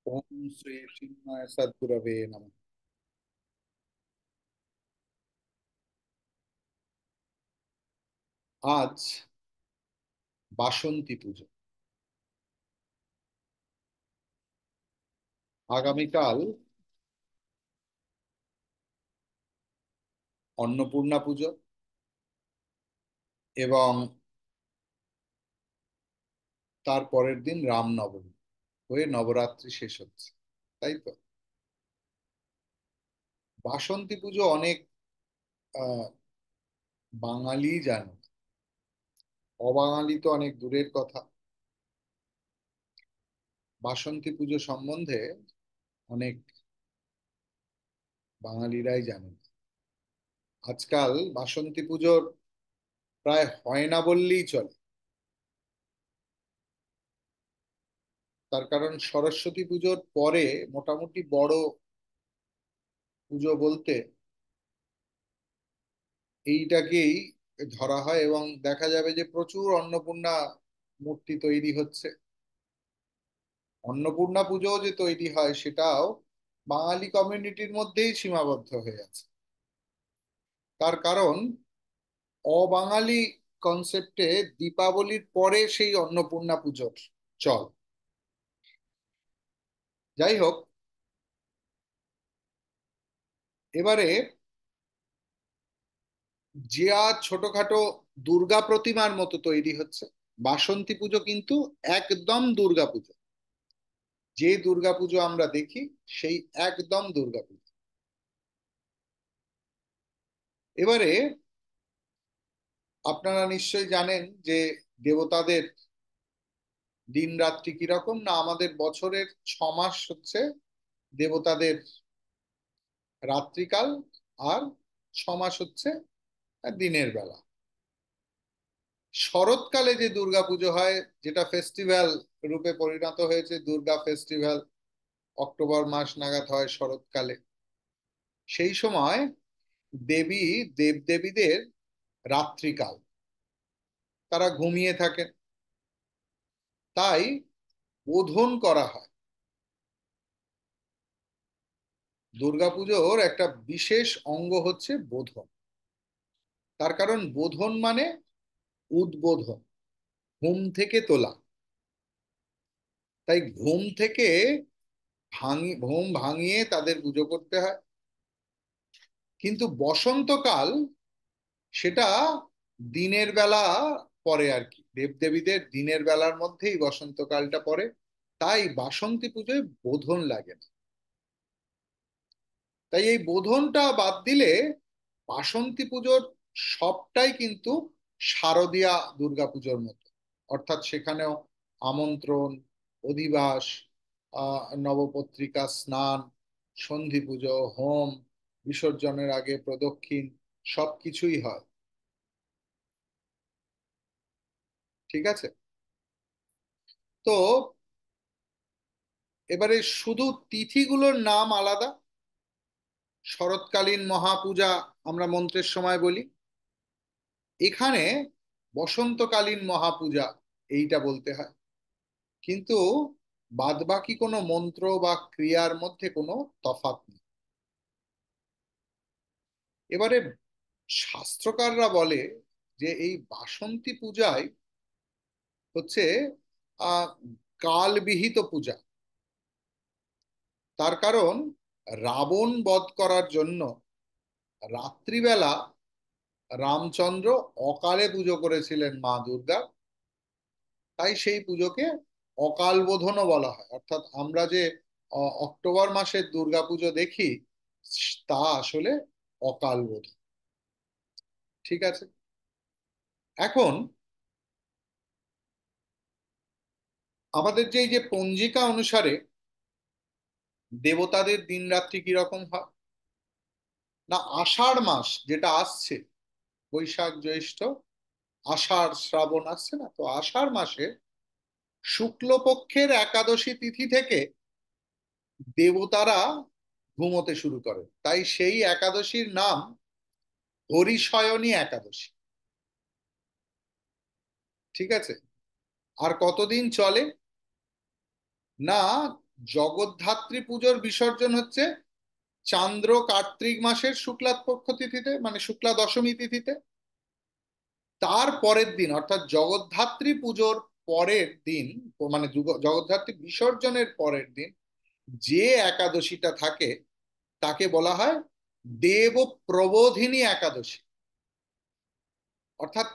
ওম শ্রী চিন্ময় সদ্গুরবে নমঃ। আজ বাসন্তী পুজো। আগামীকাল অন্নপূর্ণা পুজো এবং তার পরের দিন রামনবমী হয়ে নবরাত্রি শেষ হচ্ছে, তাই তো। বাসন্তী পুজো অনেক আহ বাঙালি জানে, অবাঙালি তো অনেক দূরের কথা। বাসন্তী পুজো সম্বন্ধে অনেক বাঙালিরাই জানেন। আজকাল বাসন্তী পুজোর প্রায় হয় না বললেই চলে। তার কারণ সরস্বতী পুজোর পরে মোটামুটি বড় পুজো বলতে এইটাকেই ধরা হয়, এবং দেখা যাবে যে প্রচুর অন্নপূর্ণা মূর্তি তৈরি হচ্ছে। অন্নপূর্ণা পুজো যে তৈরি হয় সেটাও বাঙালি কমিউনিটির মধ্যেই সীমাবদ্ধ হয়ে আছে। তার কারণ অবাঙালি কনসেপ্টে দীপাবলির পরে সেই অন্নপূর্ণা পুজোর চল। যাই হোক, এবারে যে আজ ছোটখাটো দুর্গা প্রতিমার মতো তৈরি হচ্ছে, বাসন্তী পুজো কিন্তু একদম দুর্গা পুজো। যে দুর্গাপুজো আমরা দেখি সেই একদম দুর্গাপুজো। এবারে আপনারা নিশ্চয়ই জানেন যে দেবতাদের দিন রাত্রি কিরকম। না, আমাদের বছরের 6 মাস হচ্ছে দেবতাদের রাত্রিকাল, আর 6 মাস হচ্ছে দিনের বেলা। শরৎকালে যে দুর্গাপুজো হয়, যেটা ফেস্টিভ্যাল রূপে পরিণত হয়েছে, দুর্গা ফেস্টিভ্যাল অক্টোবর মাস নাগাদ হয় শরৎকালে। সেই সময় দেবী দেবদেবীদের রাত্রিকাল, তারা ঘুমিয়ে থাকেন, তাই বোধন করা হয়। দুর্গাপুজোর একটা বিশেষ অঙ্গ হচ্ছে বোধন। তার কারণ বোধন মানে উদ্বোধন, ঘুম থেকে তোলা। তাই ঘুম ভাঙিয়ে তাদের পুজো করতে হয়। কিন্তু বসন্তকাল সেটা দিনের বেলা পড়ে আর কি, দেবদেবীদের দিনের বেলার মধ্যেই বসন্তকালটা পড়ে। তাই বাসন্তী পুজোয় বোধন লাগে না। তাই এই বোধনটা বাদ দিলে বাসন্তী পুজোর সবটাই কিন্তু শারদীয়া দুর্গাপুজোর মতো। অর্থাৎ সেখানেও আমন্ত্রণ, অধিবাস, নবপত্রিকা স্নান, সন্ধি পুজো, হোম, বিসর্জনের আগে প্রদক্ষিণ, সবকিছুই হয়। ঠিক আছে। তো এবারে শুধু তিথিগুলোর নাম আলাদা। শরৎকালীন মহাপূজা আমরা মন্ত্রের সময় বলি, এখানে বসন্তকালীন মহাপূজা এইটা বলতে হয়। কিন্তু বাদবাকি কোনো মন্ত্র বা ক্রিয়ার মধ্যে কোনো তফাৎ নেই। এবারে শাস্ত্রকাররা বলে যে এই বাসন্তী পূজায় হচ্ছে আহ কালবিহিত পূজা। তার কারণ রাবণ বধ করার জন্য রাত্রিবেলা রামচন্দ্র অকালে পুজো করেছিলেন মা দুর্গা। তাই সেই পুজোকে অকাল বোধনও বলা হয়। অর্থাৎ আমরা যে অক্টোবর মাসের দুর্গাপুজো দেখি, তা আসলে অকাল বোধন। ঠিক আছে। এখন আমাদের যে এই যে পঞ্জিকা অনুসারে দেবতাদের দিন রাত্রি কিরকম হয়, না আষাঢ় মাস যেটা আসছে, বৈশাখ জ্যৈষ্ঠ আষাঢ় শ্রাবণ আসছে না, তো আষাঢ় মাসে শুক্লপক্ষের একাদশী তিথি থেকে দেবতারা ঘুমোতে শুরু করে। তাই সেই একাদশীর নাম হরিশয়নী একাদশী। ঠিক আছে। আর কতদিন চলে, না জগদ্ধাত্রী পুজোর বিসর্জন হচ্ছে চান্দ্র কার্তিক মাসের শুক্লা পক্ষ তিথিতে, মানে শুক্লা দশমী তিথিতে। তার পরের দিন অর্থাৎ জগদ্ধাত্রী পুজোর পরের দিন, মানে জগদ্ধাত্রী বিসর্জনের পরের দিন যে একাদশীটা থাকে তাকে বলা হয় দেব প্রবোধিনী একাদশী। অর্থাৎ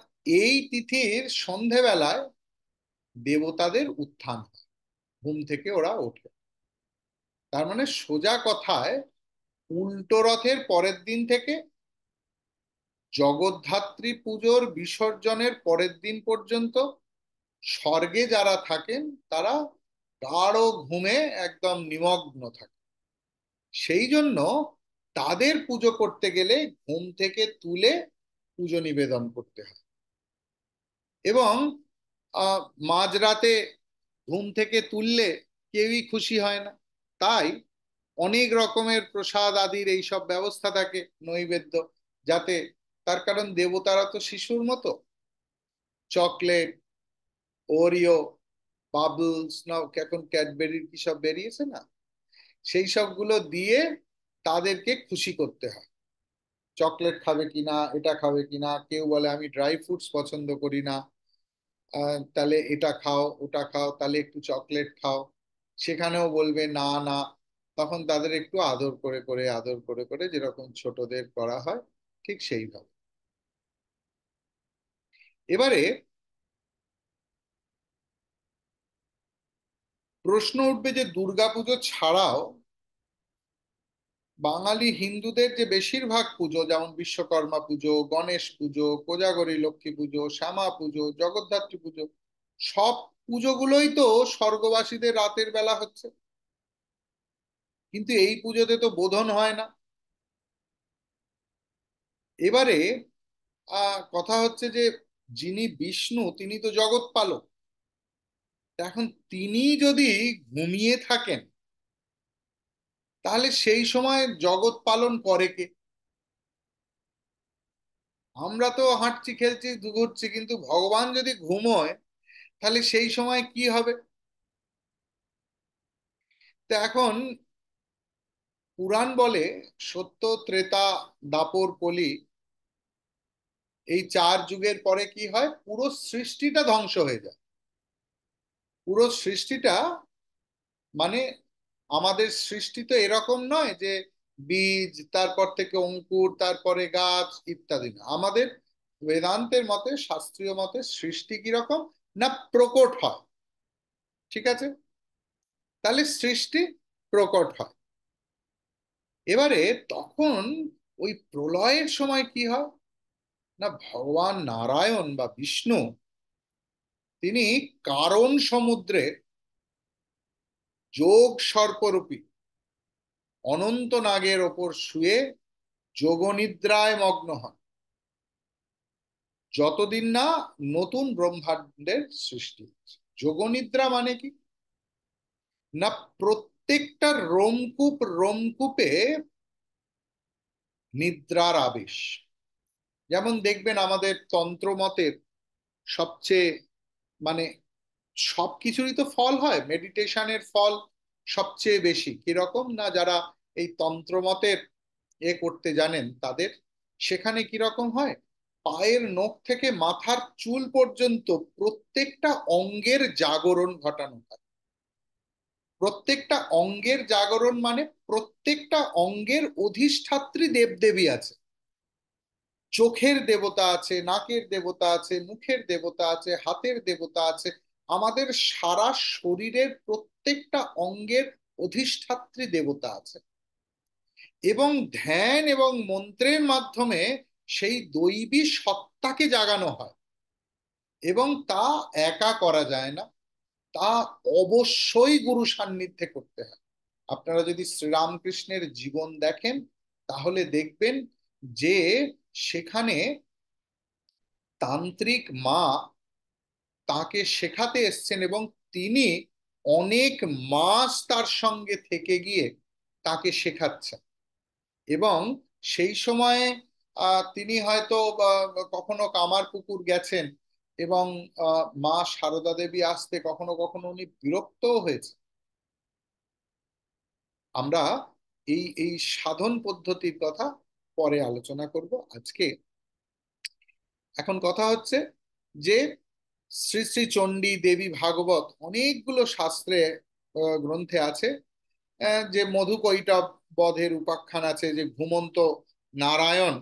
এই তিথির সন্ধেবেলায় দেবতাদের উত্থান হয়, ঘুম থেকে ওরা ওঠে। তার মানে সোজা কথায় উল্টো রথের পরের দিন থেকে জগদ্ধাত্রী পুজোর বিসর্জনের পরের দিন পর্যন্ত স্বর্গে যারা থাকেন তারা গাঢ় ঘুমে একদম নিমগ্ন থাকে। সেই জন্য তাদের পুজো করতে গেলে ঘুম থেকে তুলে পুজো নিবেদন করতে হয়। এবং আহ, মাঝরাতে ঘুম থেকে তুললে কেউই খুশি হয় না। তাই অনেক রকমের প্রসাদ আদির এইসব ব্যবস্থা থাকে, নৈবেদ্য, যাতে, তার কারণ দেবতারা তো শিশুর মতো, চকলেট, ওরিও, বাবলস, না এখন ক্যাডবেরির কি সব বেরিয়েছে না, সেই সবগুলো দিয়ে তাদেরকে খুশি করতে হয়। চকলেট খাবে কিনা, এটা খাবে কিনা, কেউ বলে আমি ড্রাই ফ্রুটস পছন্দ করি না, তাহলে এটা খাও ওটা খাও, তাহলে একটু চকলেট খাও, সেখানেও বলবে না না। তখন তাদের একটু আদর করে করে আদর করে করে যেরকম ছোটদের করা হয়, ঠিক সেইভাবে। এবারে প্রশ্ন উঠবে যে দুর্গাপুজো ছাড়াও বাঙালি হিন্দুদের যে বেশিরভাগ পুজো, যেমন বিশ্বকর্মা পুজো, গণেশ পুজো, কোজাগরী লক্ষ্মী পুজো, শ্যামা পুজো, জগদ্ধাত্রী পুজো, সব পুজোগুলোই তো স্বর্গবাসীদের রাতের বেলা হচ্ছে, কিন্তু এই পুজোতে তো বোধন হয় না। এবারে কথা হচ্ছে যে যিনি বিষ্ণু তিনি তো জগৎ পালক। এখন তিনি যদি ঘুমিয়ে থাকেন, তাহলে সেই সময় জগৎ পালন করে কে? আমরা তো হাঁটছি খেলছি ঘুরছি, কিন্তু ভগবান যদি ঘুমোয় তাহলে সেই সময় কি হবে? তো এখন পুরাণ বলে সত্য, ত্রেতা, দাপর, কলি, এই চার যুগের পরে কি হয়, পুরো সৃষ্টিটা ধ্বংস হয়ে যায়। পুরো সৃষ্টিটা, মানে আমাদের সৃষ্টি তো এরকম নয় যে বীজ, তারপর থেকে অঙ্কুর, তারপরে গাছ ইত্যাদি না। আমাদের বেদান্তের মতে, শাস্ত্রীয় মতে সৃষ্টি কিরকম না, প্রকট হয়। ঠিক আছে? তাহলে সৃষ্টি প্রকট হয়। এবারে তখন ওই প্রলয়ের সময় কি হয় না, ভগবান নারায়ণ বা বিষ্ণু তিনি কারণ সমুদ্রে যোগ সর্পরূপী অনন্ত নাগের ওপর শুয়ে যোগনিদ্রায় মগ্ন হন, যতদিন না নতুন ব্রহ্মাণ্ডের সৃষ্টি হচ্ছে। যোগনিদ্রা মানে কি না, প্রত্যেকটা রোমকূপ রোমকূপে নিদ্রার আবেশ। যেমন দেখবেন আমাদের তন্ত্রমতের সবচেয়ে, মানে সবকিছুরই তো ফল হয়, মেডিটেশনের ফল সবচেয়ে বেশি কিরকম না, যারা এই তন্ত্রমতের করতে জানেন তাদের, সেখানে কিরকম হয়, পায়ের নখ থেকে মাথার চুল পর্যন্ত প্রত্যেকটা অঙ্গের জাগরণ ঘটানো হয়। প্রত্যেকটা অঙ্গের জাগরণ মানে প্রত্যেকটা অঙ্গের অধিষ্ঠাত্রী দেবদেবী আছে। চোখের দেবতা আছে, নাকের দেবতা আছে, মুখের দেবতা আছে, হাতের দেবতা আছে। আমাদের সারা শরীরের প্রত্যেকটা অঙ্গের অধিষ্ঠাত্রী দেবতা আছে। এবং ধ্যান এবং মন্ত্রের মাধ্যমে সেই দৈবী সত্তাকে জাগানো হয়। এবং তা একা করা যায় না, তা অবশ্যই গুরু সান্নিধ্যে করতে হয়। আপনারা যদি শ্রীরামকৃষ্ণের জীবন দেখেন তাহলে দেখবেন যে সেখানে তান্ত্রিক মা তাকে শেখাতে এসছেন, এবং তিনি অনেক মাস তার সঙ্গে থেকে গিয়ে তাকে শেখাচ্ছেন। এবং সেই সময়ে তিনি হয়তো কখনো কামারপুকুর গেছেন, এবং মা সারদা দেবী আসতে কখনো কখনো উনি বিরক্তও হয়েছে। আমরা এই এই সাধন পদ্ধতির কথা পরে আলোচনা করব। আজকে এখন কথা হচ্ছে যে শ্রী শ্রী চণ্ডী দেবী ভাগবত অনেকগুলো শাস্ত্রে গ্রন্থে আছে যে মধুকৈটব বধের উপাখ্যান আছে, যে ঘুমন্ত নারায়ণ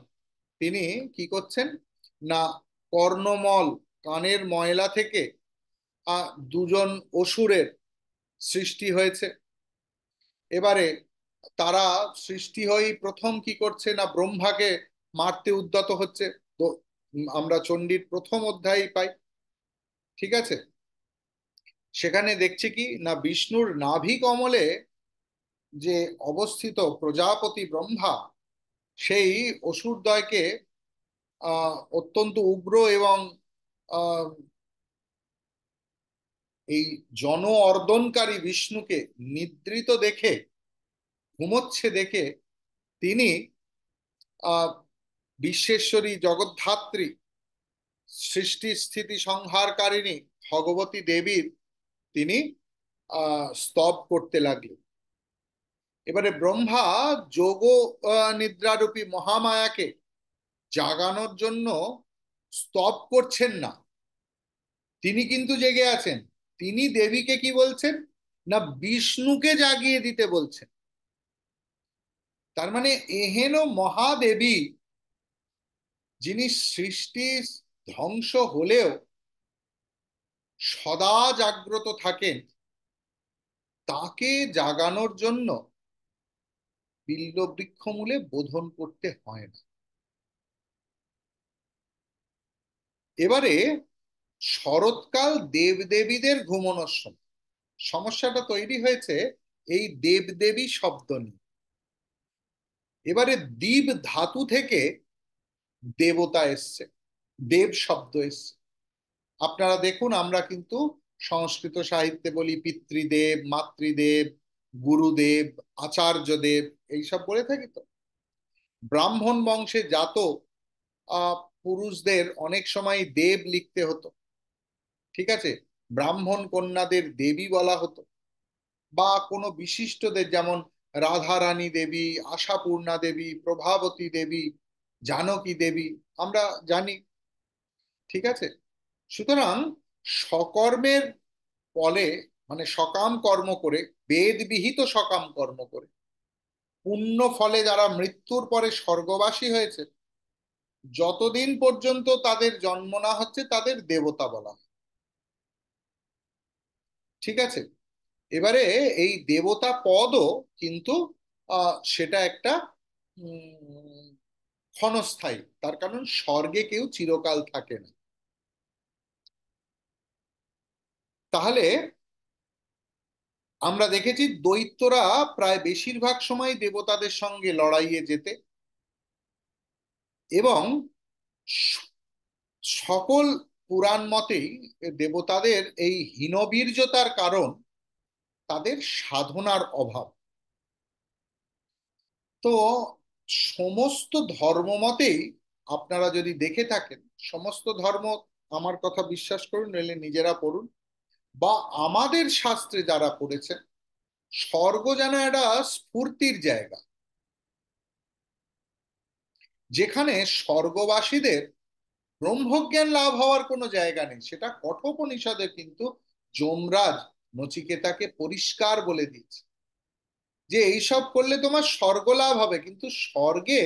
তিনি কি করছেন না, কর্ণমল কানের ময়লা থেকে দুজন অসুরের সৃষ্টি হয়েছে। এবারে তারা সৃষ্টি হয়ে প্রথম কি করছে না, ব্রহ্মাকে মারতে উদ্যত হচ্ছে। তো আমরা চণ্ডীর প্রথম অধ্যায় পাই, ঠিক আছে? সেখানে দেখছি কি না, বিষ্ণুর নাভি কমলে যে অবস্থিত প্রজাপতি ব্রহ্মা সেই অসুরদ্বয়কে অত্যন্ত উগ্র এবং আহ, এই জন অর্দনকারী বিষ্ণুকে নিদ্রিত দেখে, ঘুমোচ্ছে দেখে তিনি আহ বিশ্বেশ্বরী জগদ্ধাত্রী সৃষ্টি স্থিতি সংহারকারিণী ভগবতী দেবীর তিনি স্তব করতে লাগলেন। এবারে ব্রহ্মা যোগ নিদ্রারূপী মহামায়াকে জাগানোর জন্য স্তব করছেন না, তিনি কিন্তু জেগে আছেন। তিনি দেবীকে কি বলছেন না, বিষ্ণুকে জাগিয়ে দিতে বলছেন। তার মানে এহেন মহাদেবী, যিনি সৃষ্টি ধ্বংস হলেও সদা জাগ্রত থাকেন, তাকে জাগানোর জন্য বিল্ব বৃক্ষ মূলে বোধন করতে হয় না। এবারে শরৎকাল দেবদেবীদের ঘুমানোর সময় সমস্যাটা তৈরি হয়েছে এই দেবদেবী শব্দ নিয়ে। এবারে দীপ ধাতু থেকে দেবতা এসছে, দেব শব্দ এসছে। আপনারা দেখুন, আমরা কিন্তু সংস্কৃত সাহিত্যে বলি পিতৃদেব, মাতৃদেব, গুরুদেব, আচার্যদেব, এইসব বলে থাকি। তো ব্রাহ্মণ বংশে জাত আহ পুরুষদের অনেক সময় দেব লিখতে হতো, ঠিক আছে? ব্রাহ্মণ কন্যাদের দেবী বলা হতো, বা কোনো বিশিষ্টদের যেমন রাধারানী দেবী, আশাপূর্ণা দেবী, প্রভাবতী দেবী, জানকী দেবী আমরা জানি, ঠিক আছে? সুতরাং সকর্মের ফলে, মানে সকাম কর্ম করে, বেদ বিহিত সকাম কর্ম করে পুণ্য ফলে যারা মৃত্যুর পরে স্বর্গবাসী হয়েছে, যতদিন পর্যন্ত তাদের জন্ম না হচ্ছে তাদের দেবতা বলা হয়, ঠিক আছে? এবারে এই দেবতা পদও কিন্তু সেটা একটা উম, ক্ষণস্থায়ী, তার কারণ স্বর্গে কেউ চিরকাল থাকে না। তাহলে আমরা দেখেছি দৈত্যরা প্রায় বেশিরভাগ সময় দেবতাদের সঙ্গে লড়াইয়ে যেতে, এবং স- সকল পুরাণ মতেই দেবতাদের এই হীনবীর্যতার কারণ তাদের সাধনার অভাব। তো সমস্ত ধর্মমতেই আপনারা যদি দেখে থাকেন, সমস্ত ধর্ম, আমার কথা বিশ্বাস করুন, নইলে নিজেরা পড়ুন, বা আমাদের শাস্ত্রে যারা পড়েছেন, স্বর্গ যেন একটা স্ফূর্তির জায়গা, যেখানে স্বর্গবাসীদের ব্রহ্মজ্ঞান লাভ হওয়ার কোনো জায়গা নেই। সেটা কঠোপনিষদে কিন্তু যমরাজ নচিকেতাকে পরিষ্কার বলে দিয়েছে যে এইসব করলে তোমার স্বর্গ লাভ হবে, কিন্তু স্বর্গে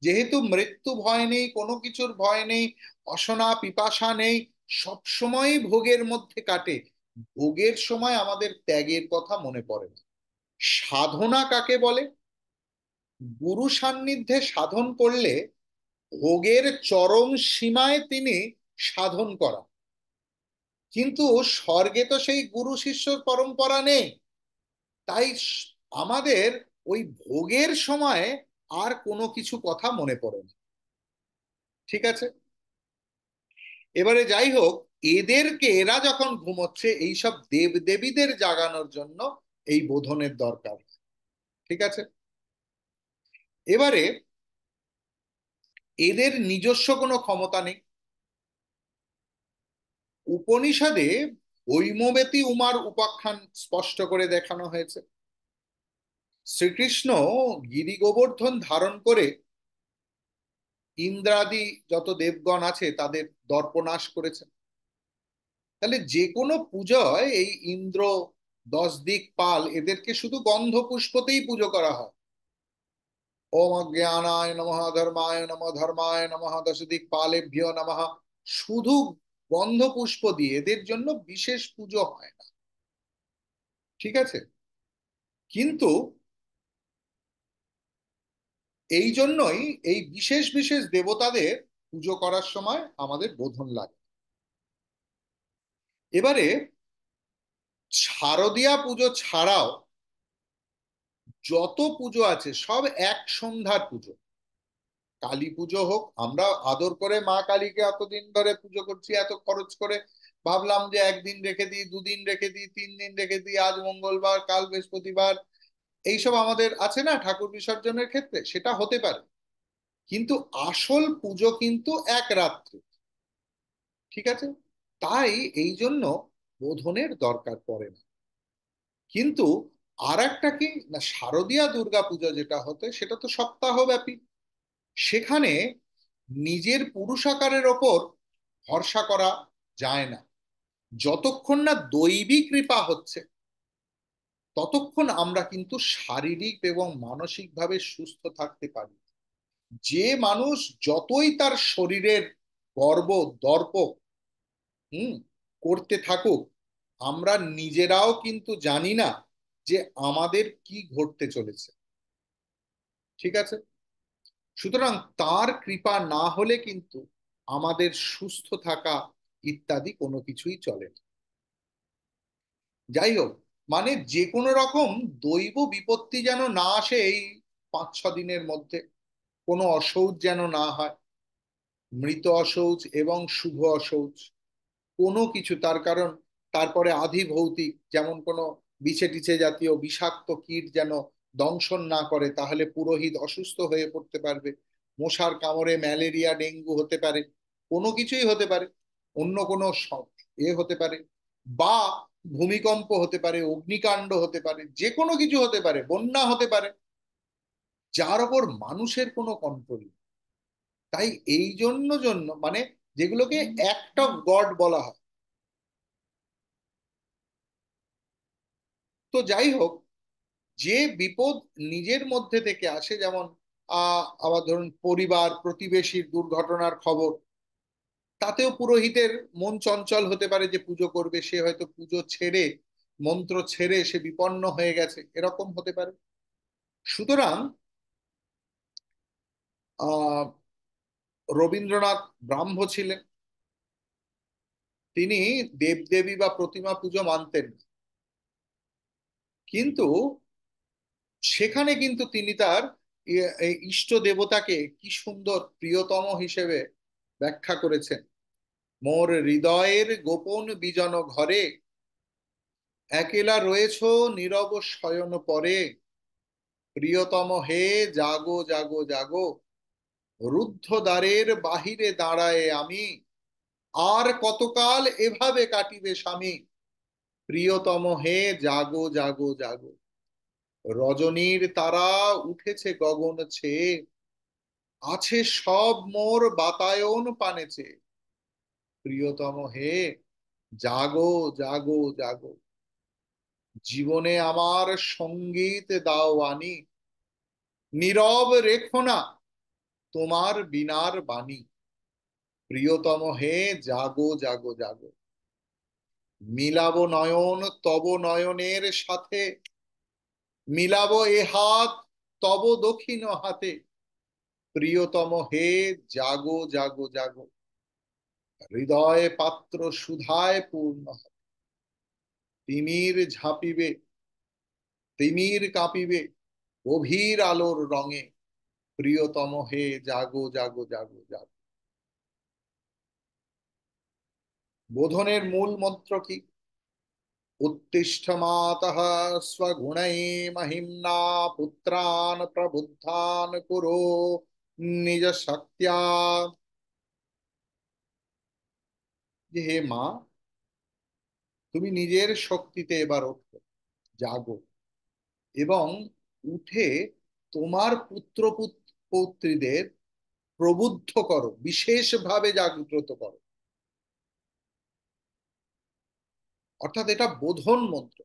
যেহেতু মৃত্যু ভয় নেই, কোনো কিছুর ভয় নেই, অসনা পিপাসা নেই, সব সময়ই ভোগের মধ্যে কাটে, ভোগের সময় আমাদের ত্যাগের কথা মনে পড়ে না। সাধনা কাকে বলে? গুরু সান্নিধ্যে সাধন করলে ভোগের চরম সীমায় তিনি সাধন করা, কিন্তু স্বর্গে তো সেই গুরু শিষ্য পরম্পরা নেই। তাই আমাদের ওই ভোগের সময় আর কোনো কিছু কথা মনে পড়ে না, ঠিক আছে? এবারে যাই হোক, এদেরকে, এরা যখন ঘুমোচ্ছে এইসব দেবদেবীদের জাগানোর জন্য এই বোধনের দরকার, ঠিক আছে? এবারে এদের নিজস্ব কোনো ক্ষমতা নেই। উপনিষদে হৈমবেতি উমার উপাখ্যান স্পষ্ট করে দেখানো হয়েছে। শ্রীকৃষ্ণ গিরি গোবর্ধন ধারণ করে ইন্দ্রাদি যত দেবগণ আছে তাদের দর্পনাশ করেছেন। তাহলে যে কোনো পুজোয় এই ইন্দ্র, দশ দিক পাল, এদেরকে শুধু গন্ধ পুষ্পতেই পুজো করা হয়। ওম অজ্ঞানায় নমঃ, ধর্মায় নমঃ, ধর্মায় নমঃ, দশ দিক পালেভ্যো নমঃ, শুধু গন্ধ পুষ্প দিয়ে, এদের জন্য বিশেষ পুজো হয় না। ঠিক আছে? কিন্তু এই জন্যই এই বিশেষ বিশেষ দেবতাদের পুজো করার সময় আমাদের বোধন লাগে। এবারে শারদীয়া পুজো ছাড়াও যত পুজো আছে সব এক সন্ধ্যার পুজো। কালী পুজো হোক, আমরা আদর করে মা কালীকে এতদিন ধরে পুজো করছি, এত খরচ করে, ভাবলাম যে একদিন রেখে দিই, দুদিন রেখে দিই, 3 দিন রেখে দিই, আজ মঙ্গলবার কাল বৃহস্পতিবার, এইসব আমাদের আছে না ঠাকুর বিসর্জনের ক্ষেত্রে, সেটা হতে পারে। কিন্তু আসল পুজো কিন্তু এক রাত্রি। ঠিক আছে? তাই এই জন্য বোধনের দরকার পড়ে না। কিন্তু আর একটা কি না, শারদীয়া দুর্গা পুজো যেটা হতে, সেটা তো সপ্তাহব্যাপী। সেখানে নিজের পুরুষাকারের ওপর ভরসা করা যায় না। যতক্ষণ না দৈবী কৃপা হচ্ছে ততক্ষণ আমরা কিন্তু শারীরিক এবং মানসিকভাবে সুস্থ থাকতে পারি। যে মানুষ যতই তার শরীরের গর্ব, দর্প হুম করতে থাকুক, আমরা নিজেরাও কিন্তু জানি না যে আমাদের কি ঘটতে চলেছে। ঠিক আছে? সুতরাং তার কৃপা না হলে কিন্তু আমাদের সুস্থ থাকা ইত্যাদি কোনো কিছুই চলে না। যাই হোক, মানে যে কোনো রকম দৈব বিপত্তি যেন না আসে এই 5-6 দিনের মধ্যে, কোনো অসৌচ যেন না হয়, মৃত অশৌচ এবং শুভ অশৌচ কোনো কিছু। তার কারণ তারপরে আধি ভৌতিক, যেমন কোনো বিছে টিছে জাতীয় বিষাক্ত কীট যেন দংশন না করে, তাহলে পুরোহিত অসুস্থ হয়ে পড়তে পারবে। মশার কামড়ে ম্যালেরিয়া, ডেঙ্গু হতে পারে, কোনো কিছুই হতে পারে, অন্য কোনো হতে পারে, বা ভূমিকম্প হতে পারে, অগ্নিকাণ্ড হতে পারে, যে কোনো কিছু হতে পারে, বন্যা হতে পারে, যার ওপর মানুষের কোনো কন্ট্রোল নেই। তাই এই জন্য মানে যেগুলোকে অ্যাক্ট অফ গড বলা হয়। তো যাই হোক, যে বিপদ নিজের মধ্যে থেকে আসে, যেমন আবার ধরুন পরিবার প্রতিবেশীর দুর্ঘটনার খবর, তাতেও পুরোহিতের মন চঞ্চল হতে পারে, যে পুজো করবে সে হয়তো পুজো ছেড়ে, মন্ত্র ছেড়ে সে বিপন্ন হয়ে গেছে, এরকম হতে পারে। সুতরাং আহ রবীন্দ্রনাথ ব্রাহ্ম ছিলেন, তিনি দেবদেবী বা প্রতিমা পুজো মানতেন না। কিন্তু সেখানে কিন্তু তিনি তার এই ইষ্ট দেবতাকে কি সুন্দর প্রিয়তম হিসেবে ব্যাখ্যা করেছেন। মোর হৃদয়ের গোপন বিজন ঘরে, একেলা রয়েছ নীরব শয়ন পরে, প্রিয়তম হে জাগো জাগো জাগো, রুদ্ধ দ্বারের বাহিরে দাঁড়ায়ে আমি, আর কতকাল এভাবে কাটিবে স্বামী, প্রিয়তম হে জাগো জাগো জাগো, রজনীর তারা উঠেছে গগন ছেয়ে, আছে সব মোর বাতায়ন পানেছে, প্রিয়তম হে জাগো জাগো জাগো, জীবনে আমার সঙ্গীত দাও আনি, নীরব রেখো না তোমার বিনার বাণী, প্রিয়তম হে জাগো জাগো জাগো, মিলাবো নয়ন তব নয়নের সাথে, মিলাবো এ হাত তব দক্ষিণ হাতে, প্রিয়তম হে জাগো জাগো জাগো, হৃদয় পাত্র সুধায় পূর্ণ হবে, তিমির ঝাঁপিবে, তিমির কাঁপিবে গভীর আলোর রঙে, প্রিয়তম হে জাগো জাগো জাগো জাগো। বোধনের মূল মন্ত্র কি? উত্তিষ্ঠ মাতঃ স্বগুণৈ মহিম্না, পুত্রান প্রবুদ্ধান কুরু নিজ শক্তিয়া। যে হে মা, তুমি নিজের শক্তিতে এবার ওঠো, জাগো, এবং উঠে তোমার পুত্র পৌত্রীদের প্রবুদ্ধ করো, বিশেষভাবে জাগ্রত করো। অর্থাৎ এটা বোধন মন্ত্র।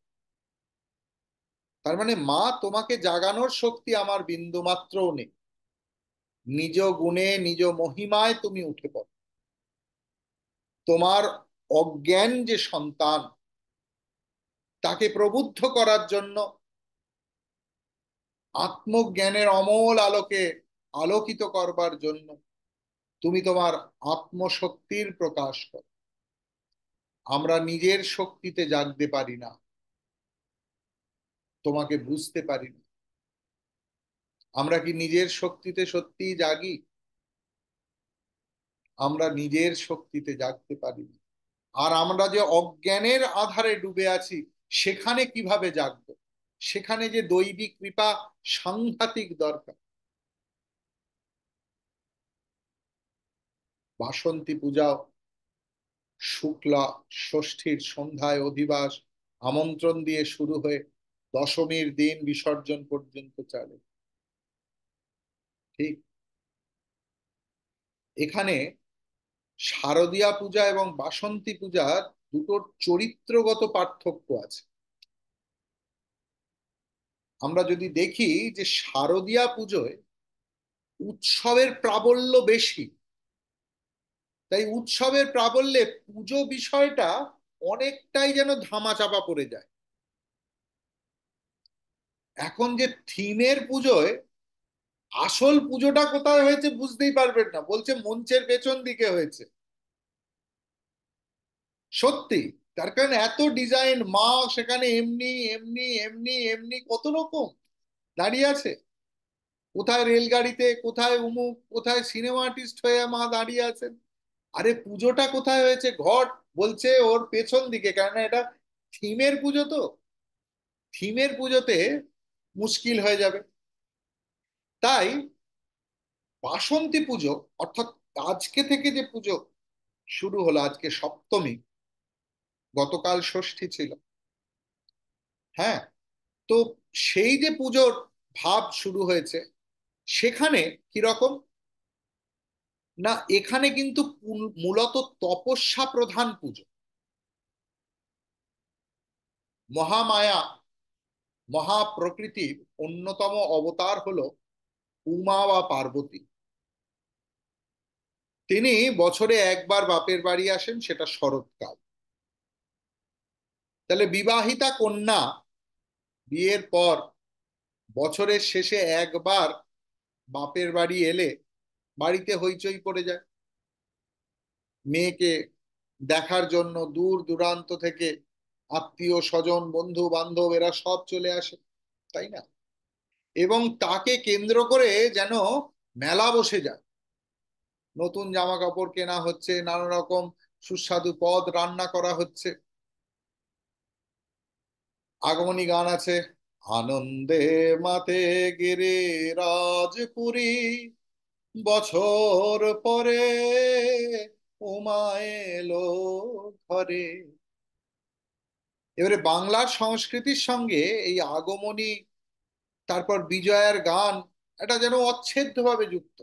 তার মানে মা, তোমাকে জাগানোর শক্তি আমার বিন্দু মাত্রও নেই। নিজ গুণে নিজ মহিমায় তুমি উঠে পড়ো। তোমার অজ্ঞান যে সন্তান, তাকে প্রবুদ্ধ করার জন্য, আত্মজ্ঞানের অমল আলোকে আলোকিত করবার জন্য তুমি তোমার আত্মশক্তির প্রকাশ করো। আমরা নিজের শক্তিতে জাগতে পারি না, তোমাকে বুঝতে পারি না। আমরা কি নিজের শক্তিতে সত্যিই জাগি? আমরা নিজের শক্তিতে জাগতে পারি না। আর আমরা যে অজ্ঞানের আধারে ডুবে আছি, সেখানে কিভাবে জাগবো? সেখানে যে দৈবিক কৃপা সাংঘাতিক দরকার। বাসন্তী পূজাও শুক্লা ষষ্ঠীর সন্ধ্যায় অধিবাস আমন্ত্রণ দিয়ে শুরু হয়ে দশমীর দিন বিসর্জন পর্যন্ত চলে। ঠিক এখানে শারদীয়া পূজা এবং বাসন্তী পূজার দুটোর চরিত্রগত পার্থক্য আছে। আমরা যদি দেখি যে শারদীয়া পুজোয় উৎসবের প্রাবল্য বেশি, তাই উৎসবের প্রাবল্যে পুজো বিষয়টা অনেকটাই যেন ধামাচাপা পড়ে যায়। এখন যে থিমের পুজোয় আসল পুজোটা কোথায় হয়েছে বুঝতেই পারবেন না, বলছে মঞ্চের পেছন দিকে হয়েছে। সত্যি, তার কারণ এত ডিজাইন, মা সেখানে এমনি এমনি এমনি এমনি কত রকম দাঁড়িয়ে আছে। কোথায় রেলগাড়িতে, কোথায় উমুক, কোথায় সিনেমা আর্টিস্ট হয়ে মা দাঁড়িয়ে আছেন। আরে পুজোটা কোথায় হয়েছে? ঘট বলছে ওর পেছন দিকে, কেননা এটা থিমের পুজো তো। থিমের পুজোতে মুশকিল হয়ে যাবে। তাই বাসন্তী পুজো, অর্থাৎ আজকে থেকে যে পুজো শুরু হলো, আজকে সপ্তমী, গতকাল ষষ্ঠী ছিল। হ্যাঁ, তো সেই যে পুজোর ভাব শুরু হয়েছে, সেখানে কিরকম না, এখানে কিন্তু মূলত তপস্যা প্রধান পুজো। মহামায়া, মহাপ্রকৃতির অন্যতম অবতার হলো উমা বা পার্বতী। তিনি বছরে একবার বাপের বাড়ি আসেন, সেটা শরৎকাল। তাহলে বিবাহিতা কন্যা বিয়ের পর বছরের শেষে একবার বাপের বাড়ি এলে বাড়িতে হইচই পড়ে যায়। মেয়েকে দেখার জন্য দূর দূরান্ত থেকে আত্মীয় স্বজন বন্ধু বান্ধব এরা সব চলে আসে, তাই না? এবং তাকে কেন্দ্র করে যেন মেলা বসে যায়। নতুন জামা কাপড় কেনা হচ্ছে, নানা রকম সুস্বাদু পদ রান্না করা হচ্ছে। আগমনী গান আছে, আনন্দে মাতে গিরি রাজপুরী, বছর পরে উমা এলো ঘরে। এবারে বাংলার সংস্কৃতির সঙ্গে এই আগমনী, তারপর বিজয়ার গান, এটা যেন অচ্ছেদ্যভাবে যুক্ত।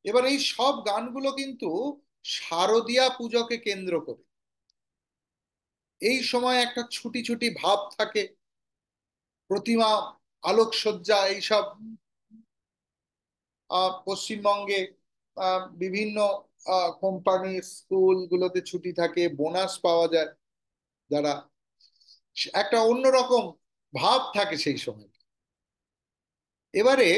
এবার এই সব গানগুলো কিন্তু শারদীয়া পুজোকে কেন্দ্র করে। এই সময় একটা ছুটি ছুটি ভাব থাকে, প্রতিমা, আলোকসজ্জা, এইসব পশ্চিমবঙ্গে বিভিন্ন কোম্পানি স্কুলগুলোতে ছুটি থাকে, বোনাস পাওয়া যায় যারা, একটা অন্যরকম ভাব থাকে সেই সময়। এবারে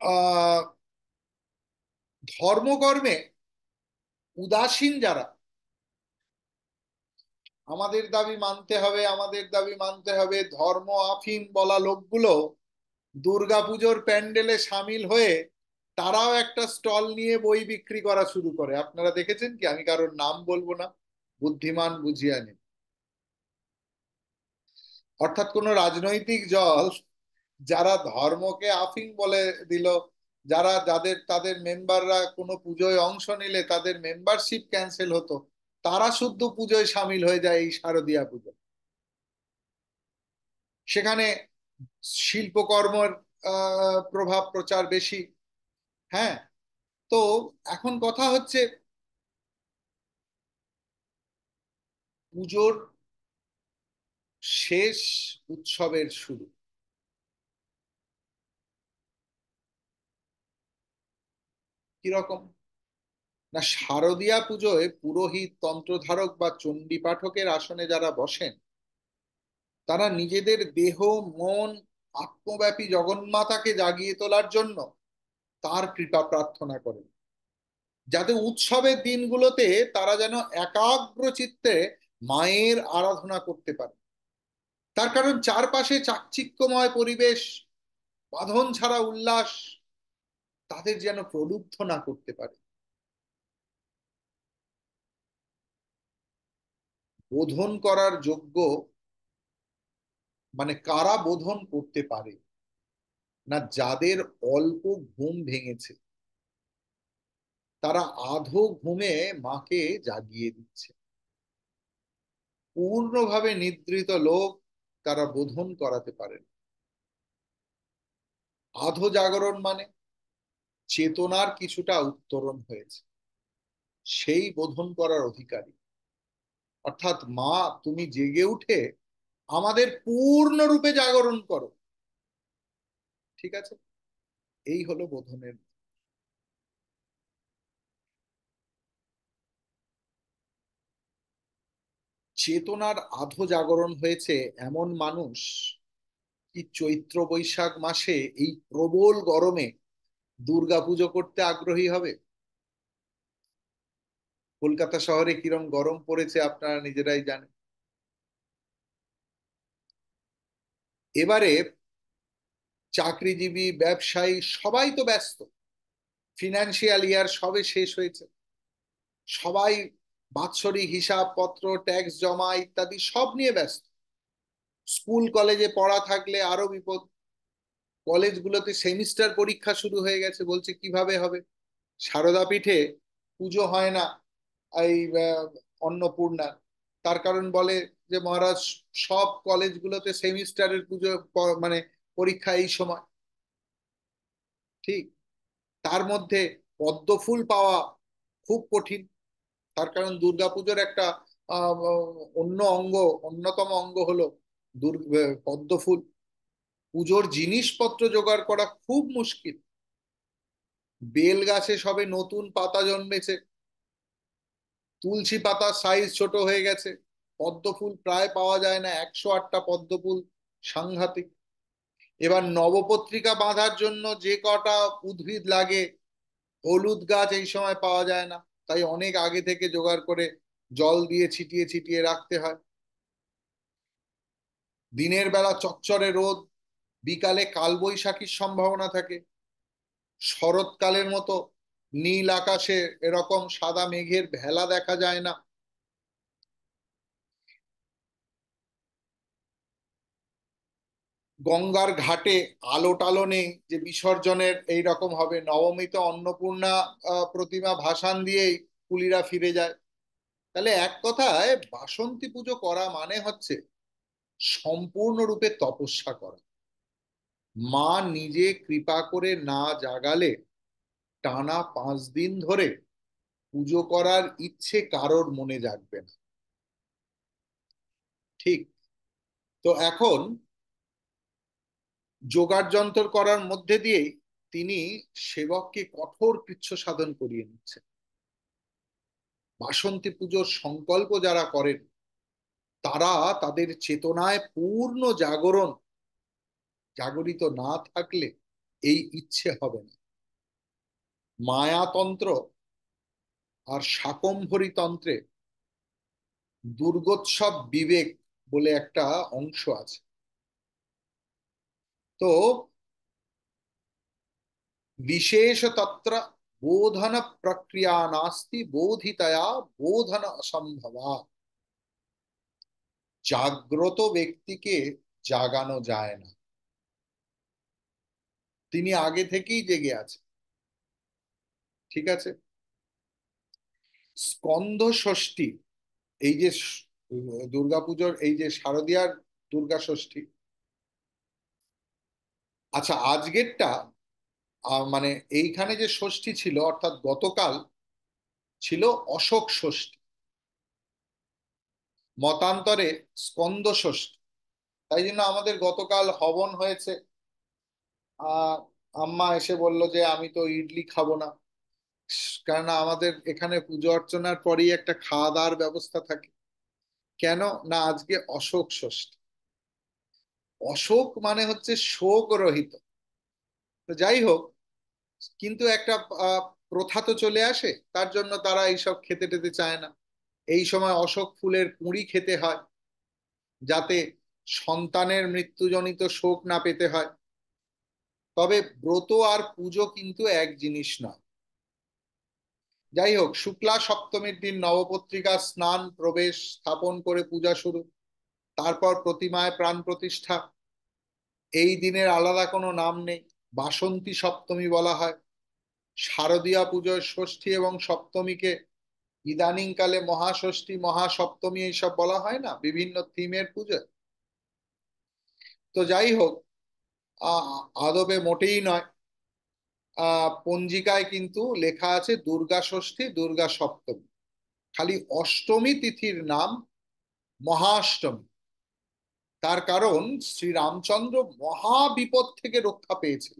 আহ ধর্মকর্মে উদাসীন যারা, আমাদের দাবি মানতে হবে, আমাদের দাবি মানতে হবে, ধর্ম আফিম বলা লোকগুলো দুর্গাপুজোর প্যান্ডেলে সামিল হয়ে তারাও একটা স্টল নিয়ে বই বিক্রি করা শুরু করে। আপনারা দেখেছেন কি? আমি কারোর নাম বলবো না, বুদ্ধিমান বুঝিয়া নিন। অর্থাৎ কোন রাজনৈতিক দল যারা ধর্মকে আফিং বলে দিল, যারা যাদের তাদের মেম্বাররা কোনো পুজোয় অংশ নিলে তাদের মেম্বারশিপ ক্যান্সেল হতো, তারা শুদ্ধ পুজোয় সামিল হয়ে যায় এই শারদীয়া পুজো। সেখানে শিল্পকর্মের প্রভাব প্রচার বেশি। হ্যাঁ। তো এখন কথা হচ্ছে পুজোর শেষ, উৎসবের শুরু কিরকম? না, শারদীয়া পুজোয় পুরোহিত, তন্ত্রধারক বা চণ্ডী পাঠকের আসনে যারা বসেন, তারা নিজেদের দেহ, মন, আত্মব্যাপী জগন্মাতাকে জাগিয়ে তোলার জন্য তার কৃপা প্রার্থনা করেন, যাতে উৎসবের দিনগুলোতে তারা যেন একাগ্র চিত্তে মায়ের আরাধনা করতে পারে। তার কারণ চারপাশে চাকচিক্যময় পরিবেশ, বাঁধন ছাড়া উল্লাস তাদের যেন প্রলুব্ধ না করতে পারে। বোধন করার যোগ্য মানে কারা বোধন করতে পারে? না, যাদের অল্প ঘুম ভেঙেছে, তারা আধো ঘুমে মাকে জাগিয়ে দিচ্ছে। পূর্ণভাবে নিদ্রিত লোক তারা বোধন করাতে পারেন। আধো জাগরণ মানে চেতনার কিছুটা উত্তরণ হয়েছে, সেই বোধন করার অধিকারী। অর্থাৎ মা, তুমি জেগে উঠে আমাদের পূর্ণরূপে জাগরণ করো। ঠিক আছে, এই হলো বোধনের। চেতনার আধো জাগরণ হয়েছে এমন মানুষ কি চৈত্র বৈশাখ মাসে এই প্রবল গরমে দুর্গাপুজো করতে আগ্রহী হবে? কলকাতা শহরে কিরম গরম পড়েছে আপনারা নিজেরাই জানেন। এবারে চাকরিজীবী, ব্যবসায়ী সবাই তো ব্যস্ত। ফিনান্সিয়াল ইয়ার সবে শেষ হয়েছে। সবাই বাৎসরিক হিসাবপত্র, ট্যাক্স জমা ইত্যাদি সব নিয়ে ব্যস্ত। স্কুল কলেজে পড়া থাকলে আরো বিপদ। কলেজগুলোতে সেমিস্টার পরীক্ষা শুরু হয়ে গেছে, বলছে কিভাবে হবে। সারদা পীঠে পুজো হয় না এই অন্নপূর্ণা। তার কারণ বলে যে মহারাজ, সব কলেজগুলোতে সেমিস্টারের পুজো মানে পরীক্ষা এই সময়। ঠিক। তার মধ্যে পদ্ম ফুল পাওয়া খুব কঠিন। তার কারণ দুর্গাপুজোর একটা আহ, অন্য অঙ্গ, অন্যতম অঙ্গ হলো পদ্ম ফুল। পুজোর জিনিসপত্র জোগাড় করা খুব মুশকিল। বেল গাছে সবে নতুন পাতা জন্মেছে, তুলসী পাতার সাইজ ছোট হয়ে গেছে, পদ্ম ফুল প্রায় পাওয়া যায় না, 108টা পদ্ম ফুল, সাংঘাতিক। এবার নবপত্রিকা বাঁধার জন্য যে কটা উদ্ভিদ লাগে, হলুদ গাছ এই সময় পাওয়া যায় না, তাই অনেক আগে থেকে জোগাড় করে জল দিয়ে ছিটিয়ে ছিটিয়ে রাখতে হয়। দিনের বেলা চচ্চরে রোদ, বিকালে কালবৈশাখীর সম্ভাবনা থাকে। শরৎকালের মতো নীল আকাশে এরকম সাদা মেঘের ভেলা দেখা যায় না। গঙ্গার ঘাটে আলো টালো নেই যে বিসর্জনের এই রকম হবে। নবমীতে অন্নপূর্ণা প্রতিমা ভাসান দিয়েই কুলিরা ফিরে যায়। তাহলে এক কথায় বাসন্তী পুজো করা মানে হচ্ছে সম্পূর্ণরূপে তপস্যা করা। মা নিজে কৃপা করে না জাগালে টানা 5 দিন ধরে পুজো করার ইচ্ছে কারোর মনে জাগবে না। ঠিক। তো এখন যোগাড় যন্ত্র করার মধ্যে দিয়েই তিনি সেবককে কঠোর কৃচ্ছ সাধন করিয়ে নিচ্ছেন। বাসন্তী পুজোর সংকল্প যারা করেন, তারা তাদের চেতনায় পূর্ণ জাগরণ, জাগরিত না থাকলে এই ইচ্ছে হবে না। মায়াতন্ত্র আর শাকম্ভরী তন্ত্রে দুর্গোৎসব বিবেক বলে একটা অংশ আছে। তো বিশেষ তত্র বোধন প্রক্রিয়া নাস্তি বোধিতয়া বোধন অসম্ভবা। জাগ্রত ব্যক্তিকে জাগানো যায় না, তিনি আগে থেকেই জেগে আছে। ঠিক আছে। স্কন্ধ ষষ্ঠী এই যে দুর্গাপুজোর এই যে শারদীয়ার দুর্গা ষষ্ঠী, আচ্ছা আজকেরটা মানে এইখানে যে ষষ্ঠী ছিল অর্থাৎ গতকাল ছিল অশোক ষষ্ঠী, মতান্তরে স্কন্দ ষষ্ঠী। তাই জন্য আমাদের গতকাল হবন হয়েছে। আহ আম্মা এসে বলল যে আমি তো ইডলি খাবো না, কেননা আমাদের এখানে পুজো অর্চনার পরেই একটা খাওয়া দাওয়ার ব্যবস্থা থাকে। কেন না, আজকে অশোক ষষ্ঠী। অশোক মানে হচ্ছে শোক রহিত। তো যাই হোক, কিন্তু একটা আহ, প্রথা তো চলে আসে, তার জন্য তারা এইসব খেতে টেতে চায় না। এই সময় অশোক ফুলের কুঁড়ি খেতে হয়, যাতে সন্তানের মৃত্যুজনিত শোক না পেতে হয়। তবে ব্রত আর পুজো কিন্তু এক জিনিস নয়। যাই হোক, শুক্লা সপ্তমীর দিন নবপত্রিকা স্নান, প্রবেশ, স্থাপন করে পূজা শুরু, তারপর প্রতিমায় প্রাণ প্রতিষ্ঠা। এই দিনের আলাদা কোনো নাম নেই, বাসন্তী সপ্তমী বলা হয়। শারদীয়া পুজোর ষষ্ঠী এবং সপ্তমীকে ইদানিং কালে মহাষষ্ঠী, মহাসপ্তমী এইসব বলা হয় না বিভিন্ন থিমের পুজো। তো যাই হোক, আদবে মোটেই নয়। পঞ্জিকায় কিন্তু লেখা আছে দুর্গা ষষ্ঠী, দুর্গা সপ্তমী। খালি অষ্টমী তিথির নাম মহাষ্টমী। তার কারণ শ্রীরামচন্দ্র মহা বিপদ থেকে রক্ষা পেয়েছিল।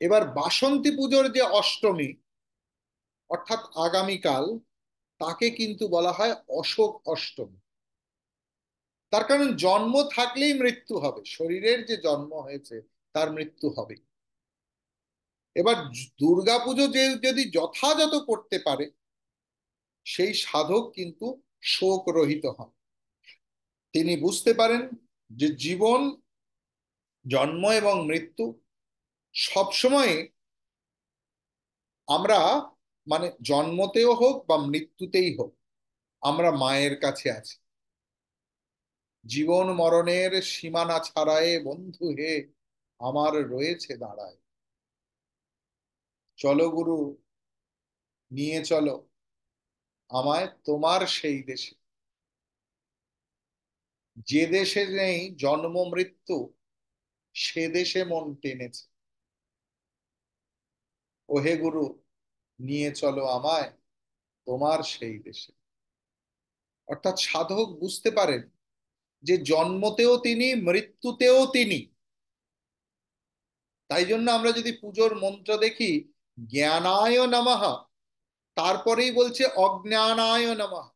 এবার বাসন্তী পুজোর যে অষ্টমী অর্থাৎ আগামীকাল, তাকে কিন্তু বলা হয় অশোক অষ্টমী। তার কারণ জন্ম থাকলেই মৃত্যু হবে, শরীরের যে জন্ম হয়েছে তার মৃত্যু হবে। এবার দুর্গাপুজো যে যদি যথাযথ করতে পারে, সেই সাধক কিন্তু শোক রহিত হন। তিনি বুঝতে পারেন যে জীবন, জন্ম এবং মৃত্যু সবসময় আমরা, মানে জন্মতেও হোক বা মৃত্যুতেই হোক, আমরা মায়ের কাছে আছি। জীবন মরণের সীমানা ছাড়ায়ে বন্ধু হে আমার রয়েছে দাঁড়ায়। চলো গুরু, নিয়ে চলো আমায় তোমার সেই দেশে, যে দেশে নেই জন্ম মৃত্যু, সে দেশে মন টেনেছে। ওহে গুরু, নিয়ে চলো আমায় তোমার সেই দেশে। অর্থাৎ সাধক বুঝতে পারেন যে জন্মতেও তিনি, মৃত্যুতেও তিনি। তাই জন্য আমরা যদি পুজোর মন্ত্র দেখি, জ্ঞানায় নমঃ, তারপরেই বলছে অজ্ঞানায় নমঃ,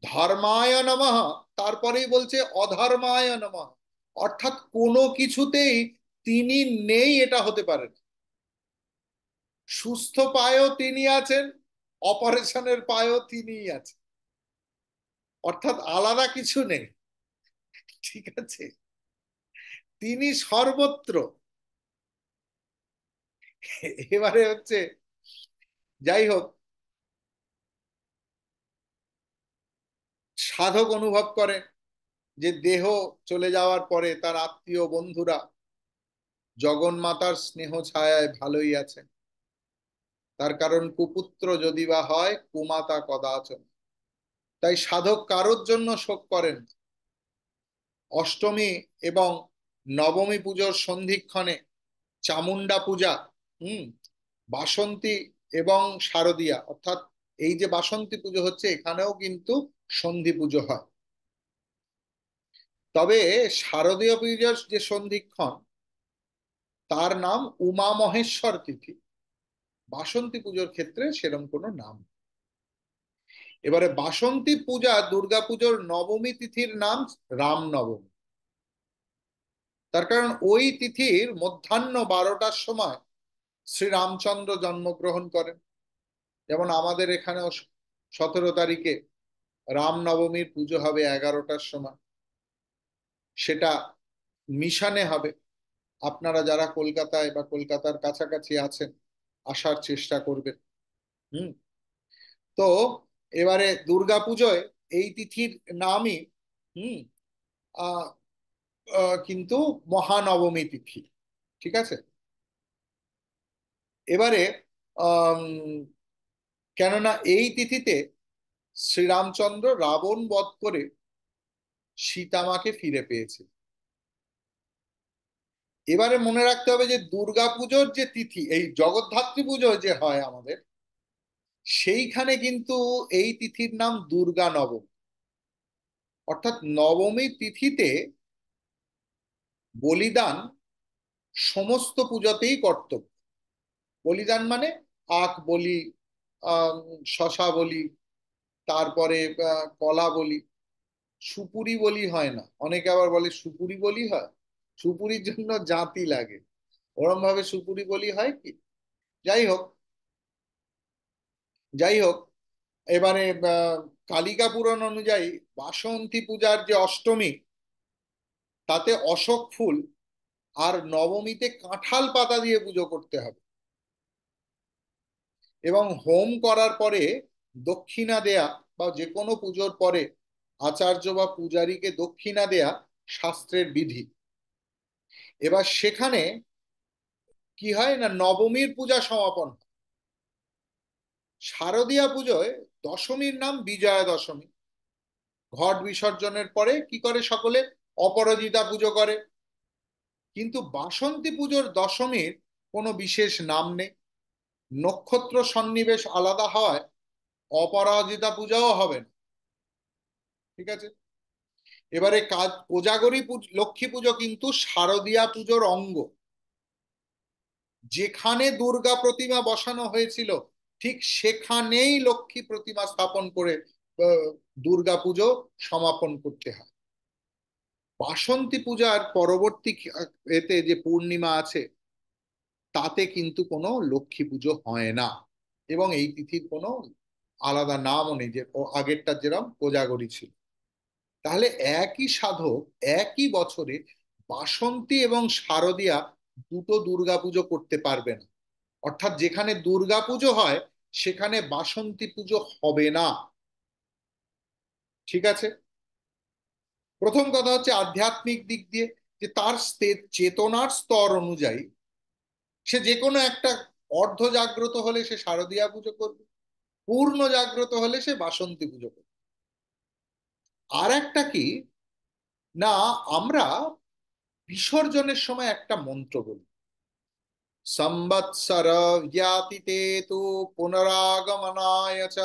ধর্মায় নমঃ, তারপরেই বলছে অধর্মায় নমঃ। অর্থাৎ কোনো কিছুতেই তিনি নেই এটা হতে পারে না। সুস্থ পায়েও তিনি আছেন, অপারেশনের পায়েও তিনিই আছেন। অর্থাৎ আলাদা কিছু নেই। ঠিক আছে, তিনি সর্বত্র। এবারে হচ্ছে, যাই হোক, সাধক অনুভব করে যে দেহ চলে যাওয়ার পরে তার আত্মীয় বন্ধুরা জগন্মাতার স্নেহ ছায়ায় ভালোই আছেন। তার কারণ কুপুত্র যদি বা হয় কুমাতা কদাচন। তাই সাধক কারোর জন্য শোক করেন। অষ্টমী এবং নবমী পুজোর সন্ধিক্ষণে চামুন্ডা পূজা, হুম, বাসন্তী এবং শারদীয়া, অর্থাৎ এই যে বাসন্তী পুজো হচ্ছে এখানেও কিন্তু সন্ধি পুজো হয়। তবে শারদীয় পুজোর যে সন্ধিক্ষণ, তার নাম উমা মহেশ্বর তিথি। বাসন্তী পুজোর ক্ষেত্রে সেরকম কোনো নাম নেই। এবারে বাসন্তী পূজা দুর্গাপুজোর নবমী তিথির নাম রামনবমী। তার কারণ ওই তিথির মধ্যাহ্ন 12টার সময় শ্রীরামচন্দ্র জন্মগ্রহণ করেন। যেমন আমাদের এখানেও 17 তারিখে রামনবমীর পুজো হবে 11টার সময়। সেটা মিশনে হবে। আপনারা যারা কলকাতায় বা কলকাতার কাছাকাছি আছেন, আসার চেষ্টা করবেন। হুম। তো এবারে দুর্গাপুজোয় এই তিথির নামই, হুম, আহ কিন্তু মহানবমী তিথি। ঠিক আছে। এবারে আম, কেননা এই তিথিতে শ্রীরামচন্দ্র রাবণ বধ করে সীতামাকে ফিরে পেয়েছে। এবারে মনে রাখতে হবে যে দুর্গাপুজোর যে তিথি, এই জগদ্ধাত্রী পুজো যে হয় আমাদের, সেইখানে কিন্তু এই তিথির নাম দুর্গা নবমী। অর্থাৎ নবমী তিথিতে বলিদান সমস্ত পুজোতেই কর্তব্য। বলিদান মানে আখ বলি, আহ শশা বলি, তারপরে কলা বলি। সুপুরি বলি হয় না, অনেকে আবার বলে সুপুরি বলি হয়। সুপুরির জন্য জাতি লাগে, ওরম ভাবে সুপুরি বলি হয় কি? যাই হোক, যাই হোক, এবারে কালিকা পুরাণ অনুযায়ী বাসন্তী পূজার যে অষ্টমী, তাতে অশোক ফুল, আর নবমীতে কাঁঠাল পাতা দিয়ে পুজো করতে হবে। এবং হোম করার পরে দক্ষিণা দেয়া, বা যে কোনো পুজোর পরে আচার্য বা পূজারীকে দক্ষিণা দেয়া শাস্ত্রের বিধি। এবার সেখানে কি হয় না, নবমীর পূজা সমাপন হয়। শারদীয়া পুজোয় দশমীর নাম বিজয়া দশমী। ঘট বিসর্জনের পরে কি করে সকলে? অপরাজিতা পুজো করে। কিন্তু বাসন্তী পুজোর দশমীর কোনো বিশেষ নাম নেই। নক্ষত্র সন্নিবেশ আলাদা হয়, অপরাজিতা পূজাও হবে না। ঠিক আছে? এবারে কোজাগরী লক্ষ্মী পুজো কিন্তু শারদীয়া পুজোর অঙ্গ। যেখানে দুর্গা প্রতিমা বসানো হয়েছিল ঠিক সেখানেই লক্ষ্মী প্রতিমা স্থাপন করে দুর্গা পুজো সমাপন করতে হয়। বাসন্তী পূজার পরবর্তী এতে যে পূর্ণিমা আছে, তাতে কিন্তু কোনো লক্ষ্মী পুজো হয় না। এবং এই তিথির কোনো আলাদা নামও নেই, যে ও আগেরটা যেরকম কোজাগরী ছিল। তাহলে একই সাধক একই বছরে বাসন্তী এবং শারদীয়া দুটো দুর্গাপুজো করতে পারবে না। অর্থাৎ যেখানে দুর্গাপুজো হয় সেখানে বাসন্তী পুজো হবে না। ঠিক আছে? প্রথম কথা হচ্ছে আধ্যাত্মিক দিক দিয়ে, যে তার চেতনার স্তর অনুযায়ী সে যে কোনো একটা, অর্ধ জাগ্রত হলে সে শারদীয়া পুজো করবে, পূর্ণ জাগ্রত হলে সে বাসন্তী পুজো করবে। আর একটা কি না, আমরা বিসর্জনের সময় একটা মন্ত্র বলি, সংবৎসর জ্ঞাতিতে তু পুনরাগমনায় চ।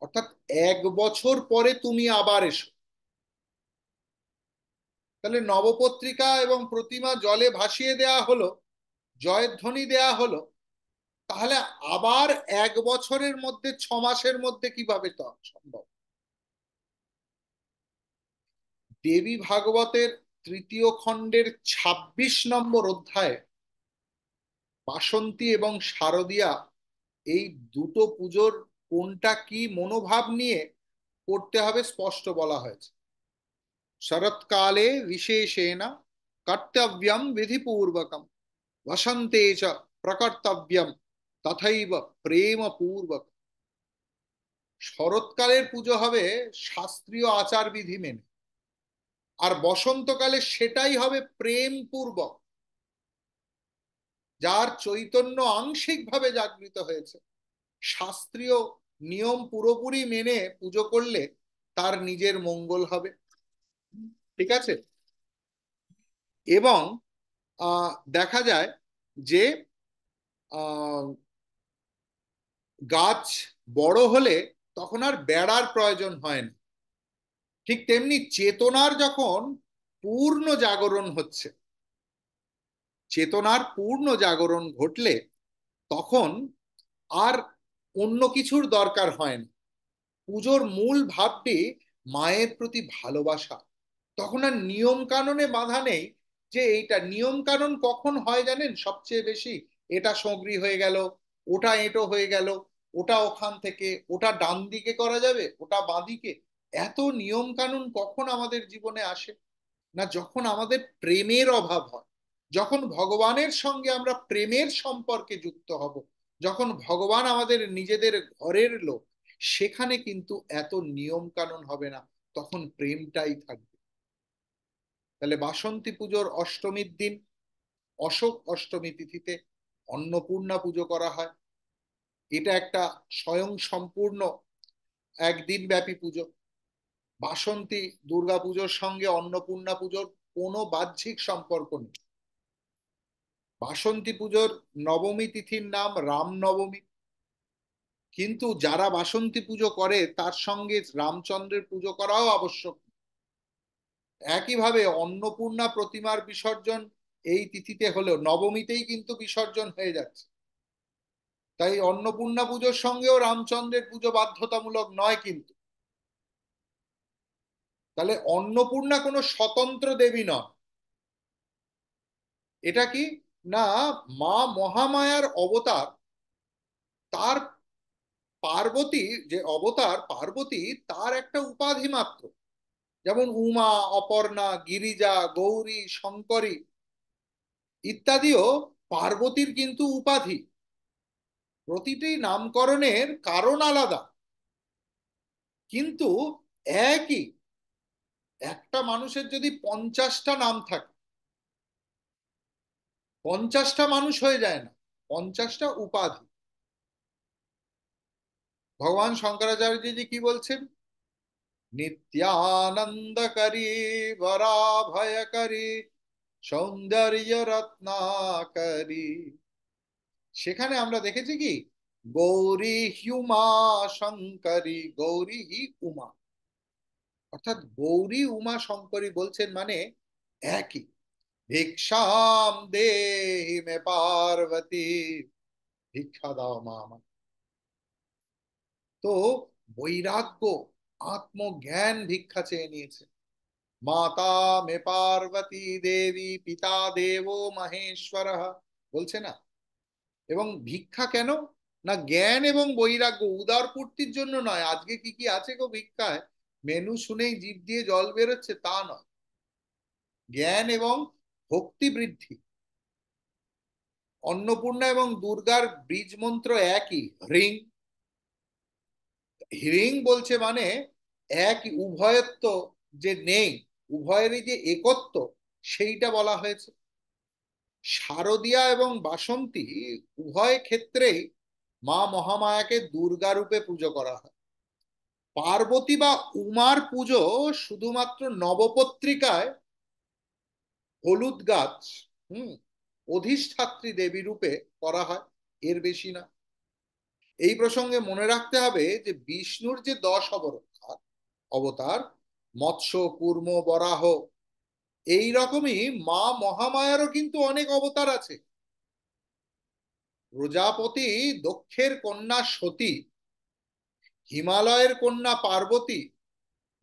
অর্থাৎ 1 বছর পরে তুমি আবার এসো। তাহলে নবপত্রিকা এবং প্রতিমা জলে ভাসিয়ে দেয়া হলো, জয়ধ্বনি দেয়া হলো, তাহলে আবার 1 বছরের মধ্যে 6 মাসের মধ্যে কিভাবে তা সম্ভব? দেবী ভাগবতের তৃতীয় খণ্ডের 26 নম্বর অধ্যায়ে বাসন্তী এবং শারদীয়া এই দুটো পুজোর কোনটা কি মনোভাব নিয়ে করতে হবে স্পষ্ট বলা হয়েছে। শরৎকালে বিশেষেণ কর্তব্যম বিধিপূর্বকম, বসন্তে চ প্রকর্তব্যম তথৈব প্রেম পূর্বক। শরৎকালের পুজো হবে শাস্ত্রীয় আচার বিধি মেনে, আর বসন্তকালে সেটাই হবে প্রেম পূর্বক। যার চৈতন্য আংশিকভাবে জাগৃত হয়েছে, শাস্ত্রীয় নিয়ম পুরোপুরি মেনে পুজো করলে তার নিজের মঙ্গল হবে। ঠিক আছে? এবং দেখা যায় যে আহ, গাছ বড় হলে তখন আর বেড়ার প্রয়োজন হয় না। ঠিক তেমনি চেতনার যখন পূর্ণ জাগরণ হচ্ছে, চেতনার পূর্ণ জাগরণ ঘটলে তখন আর অন্য কিছুর দরকার হয় না। পুজোর মূল ভাবটি মায়ের প্রতি ভালোবাসা। তখন আর নিয়ম কানুনে বাধা নেই। যে এইটা নিয়ম কানুন কখন হয় জানেন সবচেয়ে বেশি? এটা সঙ্গরি হয়ে গেল, ওটা এঁটো হয়ে গেল, ওটা ওখান থেকে, ওটা ডান দিকে করা যাবে, ওটা বাঁ দিকে। এত নিয়ম কানুন কখন আমাদের জীবনে আসে? না, যখন আমাদের প্রেমের অভাব হয়, যখন ভগবানের সঙ্গে আমরা প্রেমের সম্পর্কে যুক্ত হব, যখন ভগবান আমাদের নিজেদের ঘরের লোক, সেখানে কিন্তু এত নিয়ম কানুন হবে না, তখন প্রেমটাই থাকবে। তাহলে বাসন্তী পুজোর অষ্টমীর দিন, অশোক অষ্টমী তিথিতে অন্নপূর্ণা পুজো করা হয়। এটা একটা স্বয়ং সম্পূর্ণ একদিন ব্যাপী পুজো। বাসন্তী দুর্গা পুজোর সঙ্গে অন্নপূর্ণা পুজোর কোনো বাহ্যিক সম্পর্ক নেই। বাসন্তী পুজোর নবমী তিথির নাম রামনবমী, কিন্তু যারা বাসন্তী পুজো করে তার সঙ্গে রামচন্দ্রের পুজো করাও আবশ্যক। একইভাবে অন্নপূর্ণা প্রতিমার বিসর্জন এই তিথিতে হলেও নবমীতেই কিন্তু বিসর্জন হয়ে যাচ্ছে। তাই অন্নপূর্ণা পুজোর সঙ্গেও রামচন্দ্রের পুজো বাধ্যতামূলক নয় কিন্তু। তাহলে অন্নপূর্ণা কোনো স্বতন্ত্র দেবী নয়। এটা কি না, মা মহামায়ার অবতার। তার পার্বতী যে অবতার পার্বতী, তার একটা উপাধি মাত্র। যেমন উমা, অপর্ণা, গিরিজা, গৌরী, শঙ্করী ইত্যাদিও পার্বতীর কিন্তু উপাধি। প্রতিটি নামকরণের কারণ আলাদা, কিন্তু একই। একটা মানুষের যদি 50টা নাম থাকে, 50টা মানুষ হয়ে যায় না, 50টা উপাধি। ভগবান শঙ্করাচার্যজি কি বলছেন? নিত্যানন্দকারী, বরাভয়কারী, সৌন্দর্য রত্নাকারী। সেখানে আমরা দেখেছি কি, গৌরী হুমা শঙ্করী, গৌরী হি উমা। অর্থাৎ গৌরী উমা শঙ্করী বলছেন মানে একই। ভিক্ষাম দেহি মে পার্বতী, ভিক্ষা দাও মা আমার। তো বৈরাগ্য, আত্মজ্ঞান ভিক্ষা চেয়ে নিয়েছে। মাতা মে পার্বতী দেবী, পিতা দেব মহেশ্বর, বলছে না? এবং ভিক্ষা কেন? না জ্ঞান এবং বৈরাগ্য, উদার পূর্তির জন্য নয়। আজকে কি কি আছে গো ভিক্ষায়, মেনু শুনেই জিভ দিয়ে জল বেরোচ্ছে, তা নয়। জ্ঞান এবং ভক্তি বৃদ্ধি। অন্নপূর্ণা এবং দুর্গার বীজ মন্ত্র একই, হ্রিং। হ্রিং বলছে মানে এক, উভয়ত্ব যে নেই, উভয়েরই যে একত্ব, সেইটা বলা হয়েছে। শারদীয়া এবং বাসন্তী উভয় ক্ষেত্রেই মা মহামায়াকে দুর্গা রূপে পুজো করা হয়। পার্বতী বা উমার পুজো শুধুমাত্র নবপত্রিকায় হলুদ গাছ, হুম, অধিষ্ঠাত্রী দেবী রূপে করা হয়, এর বেশি না। এই প্রসঙ্গে মনে রাখতে হবে যে বিষ্ণুর যে 10 অবতার, অবতার মৎস্য, কূর্ম, বরাহ, এই রকমই মা মহামায়ারও কিন্তু অনেক অবতার আছে। প্রজাপতি দক্ষের কন্যা সতী, হিমালয়ের কন্যা পার্বতী,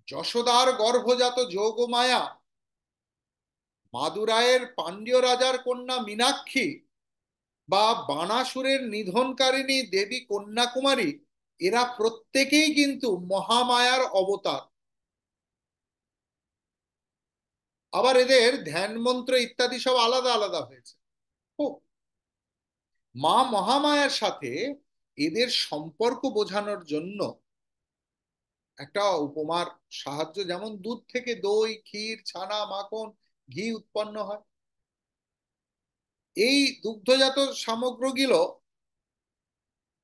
যশোদার গর্ভজাত যোগমায়া, মাদুরায়ের পাণ্ড্য রাজার কন্যা মীনাক্ষী, বা বানাসুরের নিধনকারিণী দেবী কন্যাকুমারী, এরা প্রত্যেকেই কিন্তু মহামায়ার অবতার। আবার এদের ধ্যান মন্ত্র ইত্যাদি সব আলাদা আলাদা হয়েছে। খুব মা মহামায়ার সাথে এদের সম্পর্ক বোঝানোর জন্য একটা উপমার সাহায্য, যেমন দুধ থেকে দই, ক্ষীর, ছানা, মাখন, ঘি উৎপন্ন হয়। এই দুগ্ধজাত সামগ্রীগুলো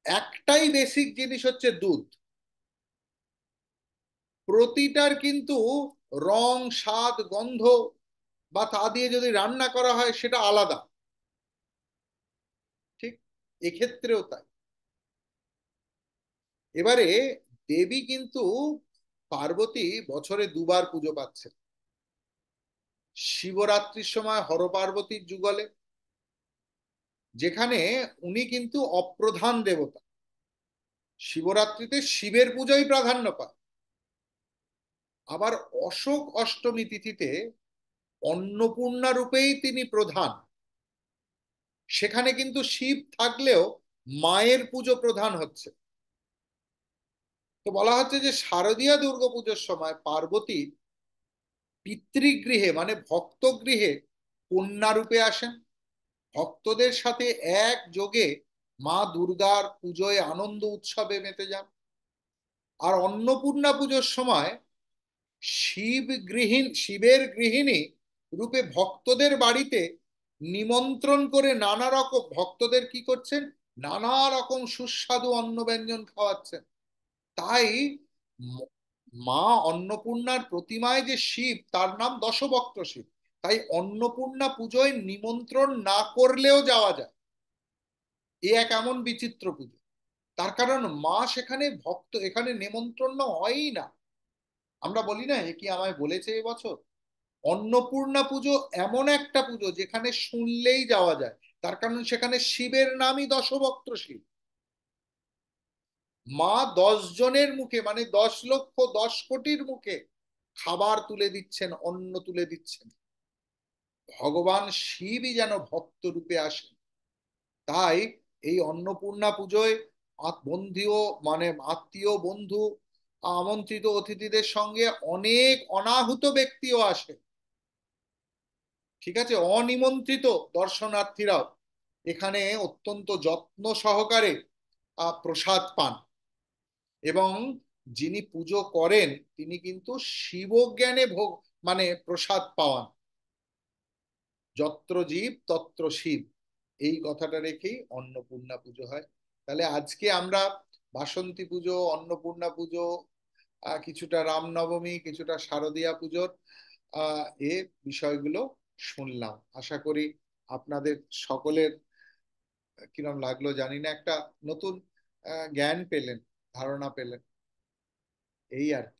একটাই বেসিক জিনিস হচ্ছে দুধ। প্রতিটার কিন্তু রং, স্বাদ, গন্ধ বা তা দিয়ে যদি রান্না করা হয় সেটা আলাদা। ঠিক এক্ষেত্রেও তাই। এবারে দেবী কিন্তু পার্বতী বছরে দুবার পুজো পাচ্ছে। শিবরাত্রির সময় হর পার্বতীর যুগলে, যেখানে উনি কিন্তু অপ্রধান দেবতা। শিবরাত্রিতে শিবের পুজোই প্রাধান্য পায়। আবার অশোক অষ্টমী তিথিতে অন্নপূর্ণা রূপেই তিনি প্রধান। সেখানে কিন্তু শিব থাকলেও মায়ের পুজো প্রধান হচ্ছে। তো বলা হচ্ছে যে শারদীয়া দুর্গাপুজোর সময় পার্বতী পিতৃগৃহে মানে ভক্তগৃহে কন্যা রূপে আসেন। ভক্তদের সাথে একযোগে মা দুর্গার পুজোয় আনন্দ উৎসবে মেতে যান। আর অন্নপূর্ণা পুজোর সময় শিবের গৃহিণী রূপে ভক্তদের বাড়িতে নিমন্ত্রণ করে নানা রকম ভক্তদের কি করছেন, নানা রকম সুস্বাদু অন্ন ব্যঞ্জন খাওয়াচ্ছেন। তাই ম- মা অন্নপূর্ণার প্রতিমায় যে শিব, তার নাম দশবক্ত্র শিব। তাই অন্নপূর্ণা পুজোয় নিমন্ত্রণ না করলেও যাওয়া যায়। এ এক এমন বিচিত্র পুজো। তার কারণ মা সেখানে ভক্ত, এখানে নেমন্ত্রণ হয়ই না। আমরা বলি না, এ কি আমায় বলেছে এবছর। অন্নপূর্ণা পুজো এমন একটা পুজো যেখানে শুনলেই যাওয়া যায়। তার কারণ সেখানে শিবের নামই দশবক্ত্র শিব। মা 10 জনের মুখে, মানে 10 লক্ষ 10 কোটির মুখে খাবার তুলে দিচ্ছেন, অন্ন তুলে দিচ্ছেন। ভগবান শিবই যেন ভক্ত রূপে আসেন। তাই এই অন্নপূর্ণা পুজোয় বন্ধুও, মানে আত্মীয় বন্ধু, আমন্ত্রিত অতিথিদের সঙ্গে অনেক অনাহুত ব্যক্তিও আসে। ঠিক আছে, অনিমন্ত্রিত দর্শনার্থীরাও এখানে অত্যন্ত যত্ন সহকারে প্রসাদ পান। এবং যিনি পুজো করেন তিনি কিন্তু শিবজ্ঞানে ভোগ, মানে প্রসাদ পাওয়ান। যত্র জীব তত্র শিব, এই কথাটা রেখেই অন্নপূর্ণা পুজো হয়। তাহলে আজকে আমরা বাসন্তী পুজো, অন্নপূর্ণা পুজো, কিছুটা রামনবমী, কিছুটা শারদীয়া পুজোর এ বিষয়গুলো শুনলাম। আশা করি আপনাদের সকলের কিরম লাগলো জানি না, একটা নতুন জ্ঞান পেলেন, ধারণা পেলেন, এই আর কি।